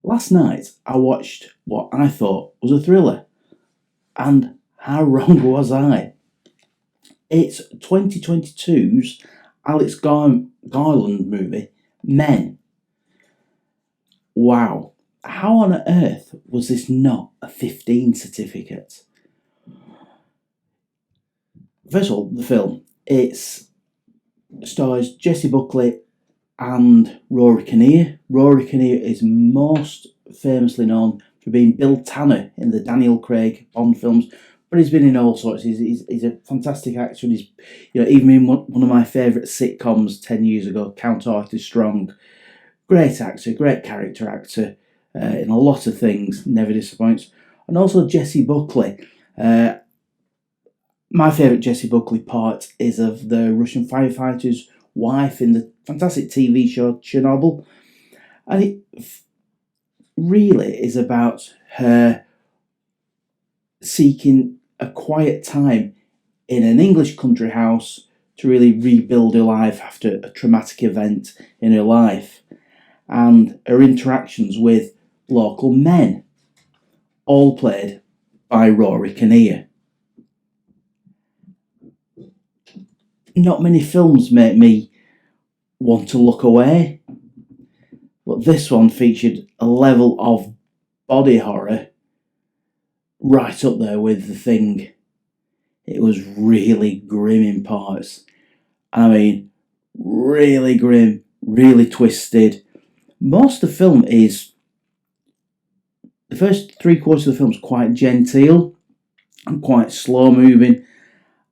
Last night I watched what I thought was a thriller, and how wrong was I? It's 2022's Garland movie, Men. Wow, how on earth was this not a 15 certificate? First of all, the film. It stars Jessie Buckley and Rory Kinnear. Rory Kinnear is most famously known for being Bill Tanner in the Daniel Craig Bond films, but he's been in all sorts. He's a fantastic actor, and he's even in one of my favourite sitcoms 10 years ago, Count Arthur Strong. Great actor, great character actor in a lot of things, never disappoints. And also Jessie Buckley. My favourite Jessie Buckley part is of the Russian firefighter's wife in the fantastic TV show Chernobyl. And it really is about her seeking a quiet time in an English country house to really rebuild her life after a traumatic event in her life, and her interactions with local men, all played by Rory Kinnear. Not many films make me want to look away, but this one featured a level of body horror right up there with The Thing. It was really grim in parts. I mean, really grim, really twisted. Most of the film is, the first three quarters of the film is quite genteel and quite slow moving,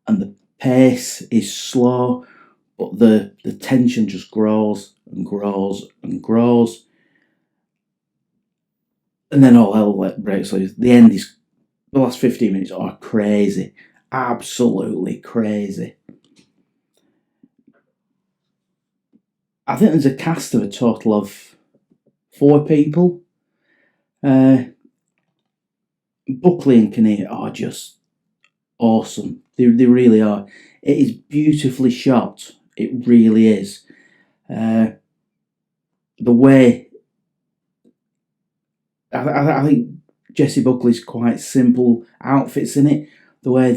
and the pace is slow, but the tension just grows and grows and grows. And then all hell breaks loose. The end is, the last 15 minutes are crazy. Absolutely crazy. I think there's a cast of a total of 4 people. Buckley and Kinnear are just awesome. They really are. It is beautifully shot. It really is. The way I think Jessie Buckley's quite simple outfits in it. The way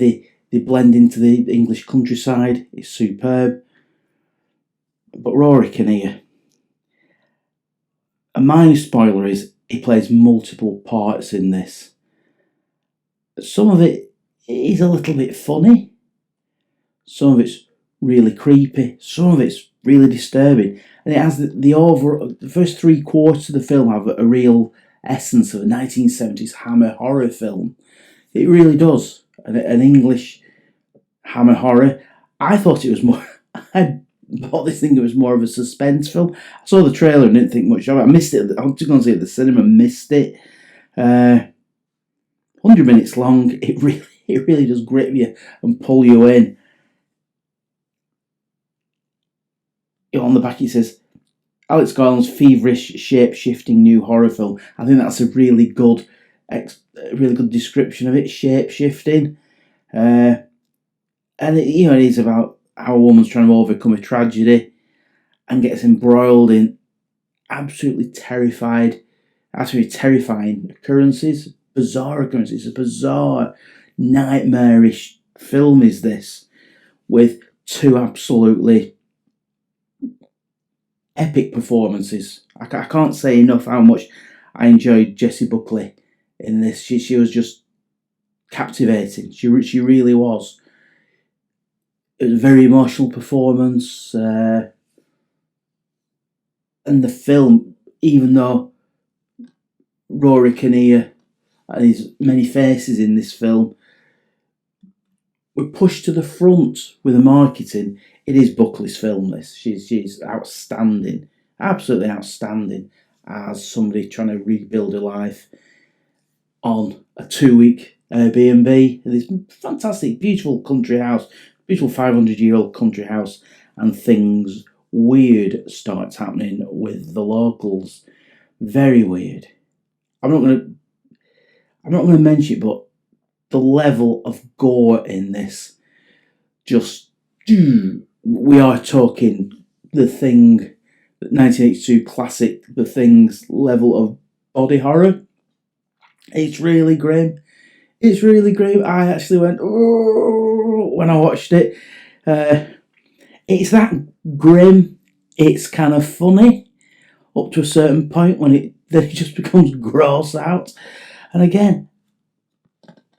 they blend into the English countryside is superb. But Rory Kinnear, a minor spoiler is he plays multiple parts in this. Some of it is a little bit funny. Some of it's really creepy. Some of it's really disturbing. And it has the first 3 quarters of the film have a real essence of a 1970s Hammer horror film. It really does. An English Hammer horror. I thought it was more... I bought this thing, it was more of a suspense film. I saw the trailer and didn't think much of it. I missed it. I was going to see it at the cinema, missed it. 100 minutes long. It really does grip you and pull you in. On the back it says, Alex Garland's feverish, shape-shifting new horror film. I think that's a really good description of it, shape-shifting. And it is about how a woman's trying to overcome a tragedy and gets embroiled in absolutely terrifying occurrences, bizarre occurrences. It's a bizarre, nightmarish film is this, with 2 absolutely epic performances. I can't say enough how much I enjoyed Jessie Buckley in this. She was just captivating. She really was. It was a very emotional performance. And the film, even though Rory Kinnear and his many faces in this film were pushed to the front with the marketing, it is Buckley's film, this. She's outstanding, absolutely outstanding, as somebody trying to rebuild her life on a 2-week Airbnb in this fantastic, beautiful country house, beautiful 500-year-old country house, and things weird starts happening with the locals. Very weird. I'm not going to mention it, but the level of gore in this, just, we are talking The Thing, 1982 classic, The Thing's level of body horror. It's really grim. It's really grim. I actually went, oh, when I watched it. It's that grim. It's kind of funny up to a certain point when then it just becomes gross out. And again,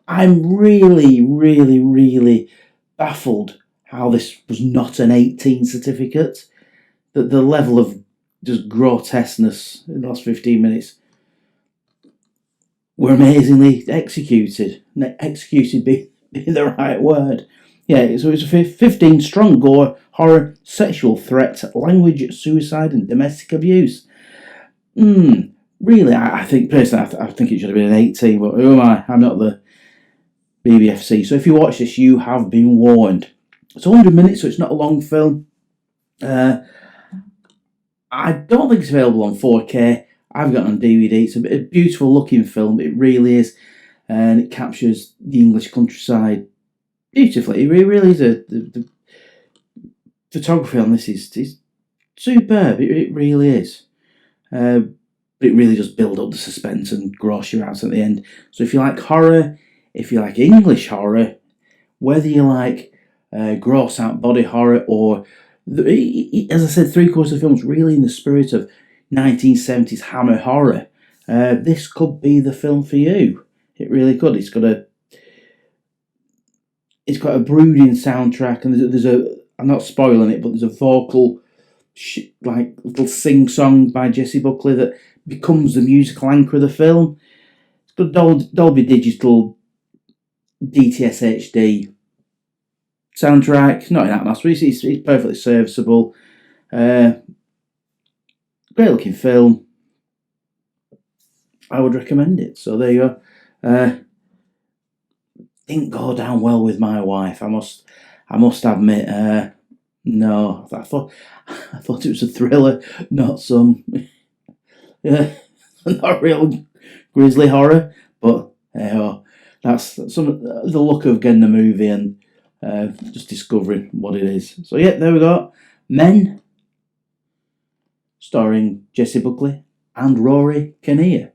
I'm really, really, really baffled how this was not an 18 certificate. That the level of just grotesqueness in the last 15 minutes were amazingly executed. Executed being the right word. Yeah, so it's a 15 strong gore, horror, sexual threat, language, suicide, and domestic abuse. Really, I think personally, I think it should have been an 18, but who am I? I'm not the BBFC. So if you watch this, you have been warned. It's 100 minutes, so it's not a long film. I don't think it's available on 4K. I've got it on DVD. It's a beautiful looking film. It really is. And it captures the English countryside beautifully. It really is. The photography on this is superb. It really is. But it really does build up the suspense and gross you out at the end. So if you like horror, if you like English horror, whether you like gross out body horror or, as I said, 3/4 of the film's really in the spirit of 1970s Hammer horror, this could be the film for you. It really could. It's got a brooding soundtrack, and there's I'm not spoiling it, but there's a vocal like little sing song by Jessie Buckley that becomes the musical anchor of the film. It's got Dolby Digital, DTS HD soundtrack, not in Atmos, but it's perfectly serviceable. Great looking film. I would recommend it. So there you go. Didn't go down well with my wife. I must admit. No, I thought it was a thriller, not some not real grisly horror. But that's some of the look of getting the movie and just discovering what it is. So yeah, there we go. Men, starring Jessie Buckley and Rory Kinnear.